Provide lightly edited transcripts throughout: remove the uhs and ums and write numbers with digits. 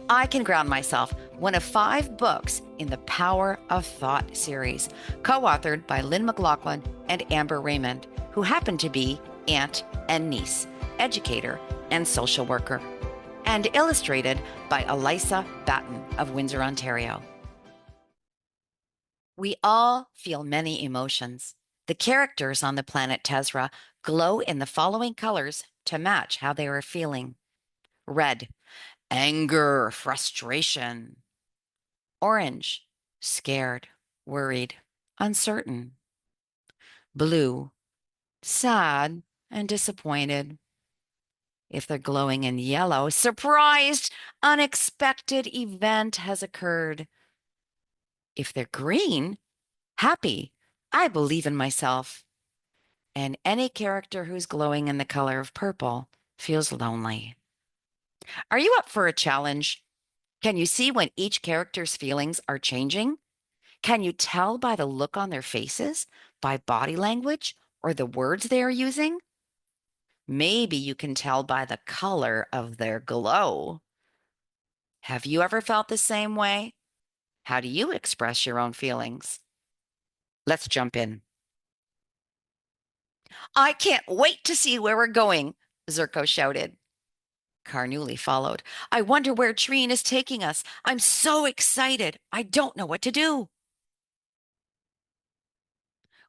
I Can Ground Myself, one of 5 books in the Power of Thought series, co-authored by Lynn McLaughlin and Amber Raymond, who happen to be aunt and niece, educator and social worker, and illustrated by Eliza Batten of Windsor, Ontario. We all feel many emotions. The characters on the planet Tezra glow in the following colors to match how they are feeling. Red, anger, frustration. Orange, scared, worried, uncertain. Blue, sad and disappointed. If they're glowing in yellow, surprised, unexpected event has occurred. If they're green, happy, I believe in myself. And any character who's glowing in the color of purple feels lonely. Are you up for a challenge? Can you see when each character's feelings are changing? Can you tell by the look on their faces, by body language, or the words they are using? Maybe you can tell by the color of their glow. Have you ever felt the same way? How do you express your own feelings? Let's jump in. I can't wait to see where we're going, Zirko shouted. Carnuli followed. I wonder where Treen is taking us. I'm so excited. I don't know what to do.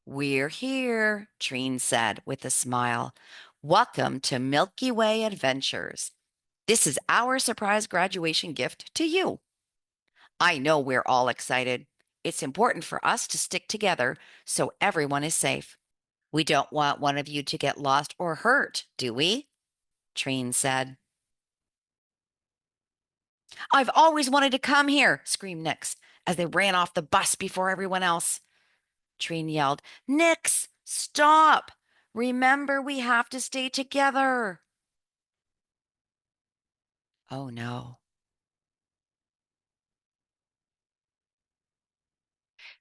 We're here, Treen said with a smile. Welcome to Milky Way Adventures. This is our surprise graduation gift to you. I know we're all excited. It's important for us to stick together so everyone is safe. We don't want one of you to get lost or hurt, do we? Treen said. I've always wanted to come here, screamed Nix as they ran off the bus before everyone else. Treen yelled, Nix, stop! Remember, we have to stay together. Oh no.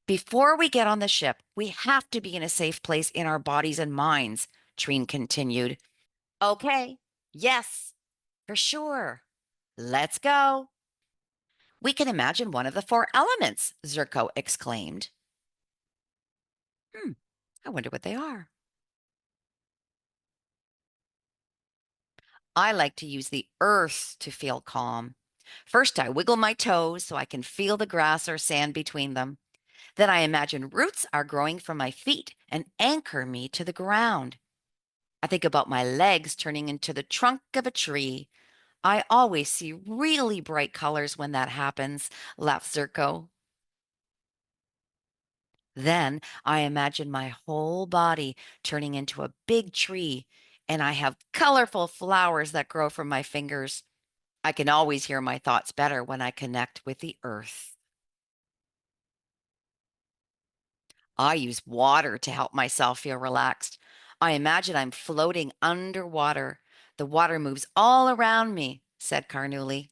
Before we get on the ship, we have to be in a safe place in our bodies and minds, Treen continued. Okay, yes, for sure. Let's go. We can imagine one of the 4 elements, Zirko exclaimed. Hmm, I wonder what they are. I like to use the earth to feel calm. First, I wiggle my toes so I can feel the grass or sand between them. Then I imagine roots are growing from my feet and anchor me to the ground. I think about my legs turning into the trunk of a tree. I always see really bright colors when that happens, laughed Zirko. Then I imagine my whole body turning into a big tree, and I have colorful flowers that grow from my fingers. I can always hear my thoughts better when I connect with the earth. I use water to help myself feel relaxed. I imagine I'm floating underwater. The water moves all around me, said Carnuli.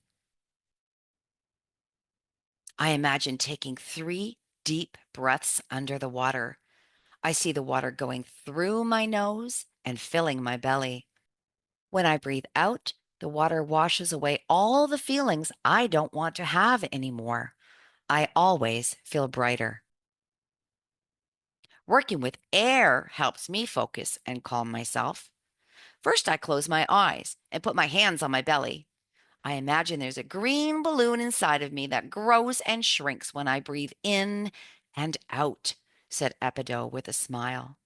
I imagine taking 3 deep breaths under the water. I see the water going through my nose and filling my belly. When I breathe out, the water washes away all the feelings I don't want to have anymore. I always feel brighter. Working with air helps me focus and calm myself. First, I close my eyes and put my hands on my belly. I imagine there's a green balloon inside of me that grows and shrinks when I breathe in and out, said Epido with a smile.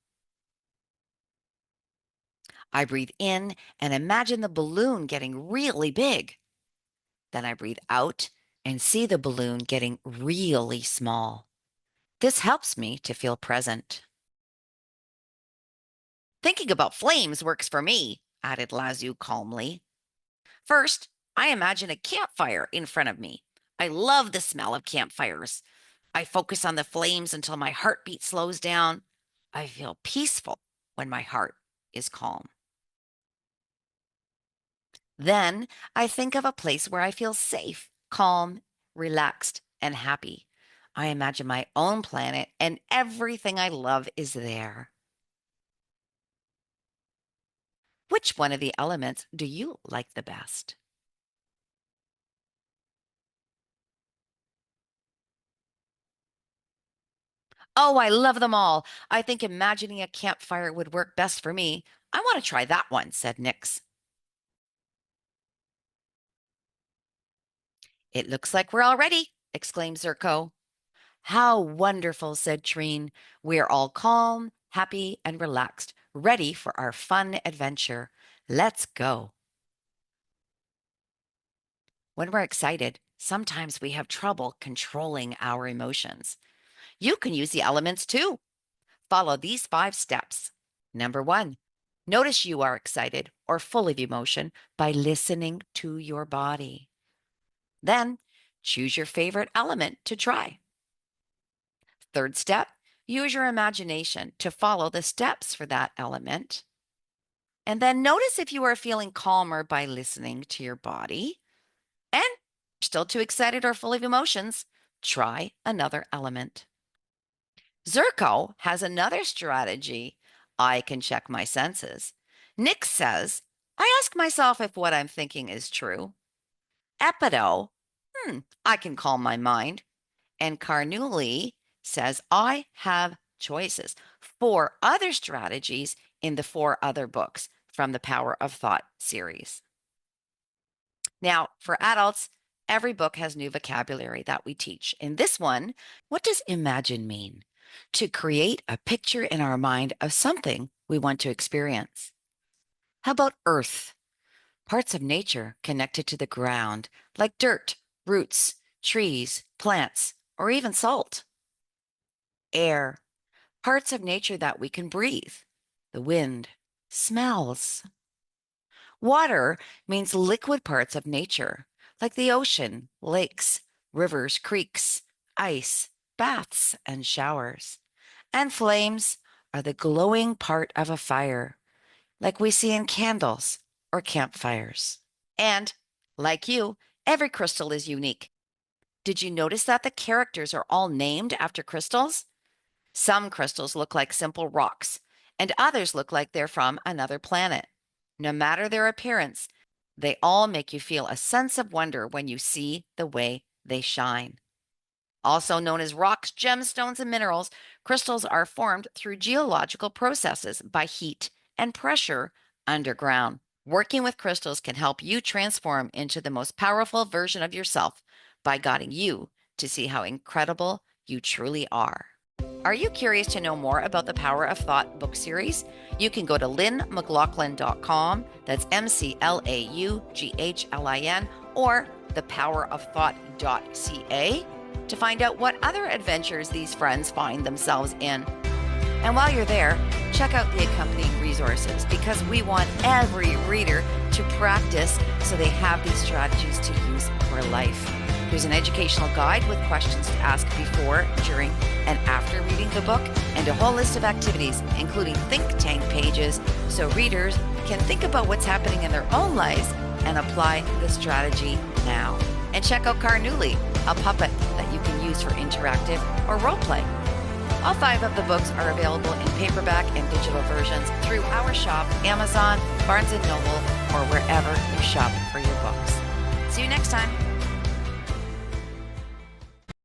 I breathe in and imagine the balloon getting really big. Then I breathe out and see the balloon getting really small. This helps me to feel present. Thinking about flames works for me, added Lazu calmly. First, I imagine a campfire in front of me. I love the smell of campfires. I focus on the flames until my heartbeat slows down. I feel peaceful when my heart is calm. Then I think of a place where I feel safe, calm, relaxed, and happy. I imagine my own planet and everything I love is there. Which one of the elements do you like the best? Oh, I love them all. I think imagining a campfire would work best for me. I want to try that one, said Nix. It looks like we're all ready, exclaimed Zirko. How wonderful, said Treen. We're all calm, happy, and relaxed, ready for our fun adventure. Let's go. When we're excited, sometimes we have trouble controlling our emotions. You can use the elements too. Follow these 5 steps. Number 1, notice you are excited or full of emotion by listening to your body. Then, choose your favorite element to try. Third step, use your imagination to follow the steps for that element. And then notice if you are feeling calmer by listening to your body. And still too excited or full of emotions, try another element. Zirko has another strategy. I can check my senses. Nick says, I ask myself if what I'm thinking is true. Epido, I can calm my mind. And Carnuli says, I have choices. 4 other strategies in the 4 other books from the Power of Thought series. Now, for adults, every book has new vocabulary that we teach. In this one, what does imagine mean? To create a picture in our mind of something we want to experience. How about earth? Parts of nature connected to the ground, like dirt, roots, trees, plants, or even salt. Air, parts of nature that we can breathe. The wind, smells. Water means liquid parts of nature, like the ocean, lakes, rivers, creeks, ice, baths, and showers. And flames are the glowing part of a fire, like we see in candles or campfires. And, like you, every crystal is unique. Did you notice that the characters are all named after crystals? Some crystals look like simple rocks, and others look like they're from another planet. No matter their appearance, they all make you feel a sense of wonder when you see the way they shine. Also known as rocks, gemstones, and minerals, crystals are formed through geological processes by heat and pressure underground. Working with crystals can help you transform into the most powerful version of yourself by guiding you to see how incredible you truly are. Are you curious to know more about the Power of Thought book series? You can go to lynnmclaughlin.com, that's MCLAUGHLIN, or thepowerofthought.ca to find out what other adventures these friends find themselves in. And while you're there, check out the accompanying resources because we want every reader to practice so they have these strategies to use for life. There's an educational guide with questions to ask before, during, and after reading the book, and a whole list of activities, including think tank pages, so readers can think about what's happening in their own lives and apply the strategy now. And check out Carnuli, a puppet that you can use for interactive or role play. All 5 of the books are available in paperback and digital versions through our shop, Amazon, Barnes & Noble, or wherever you shop for your books. See you next time.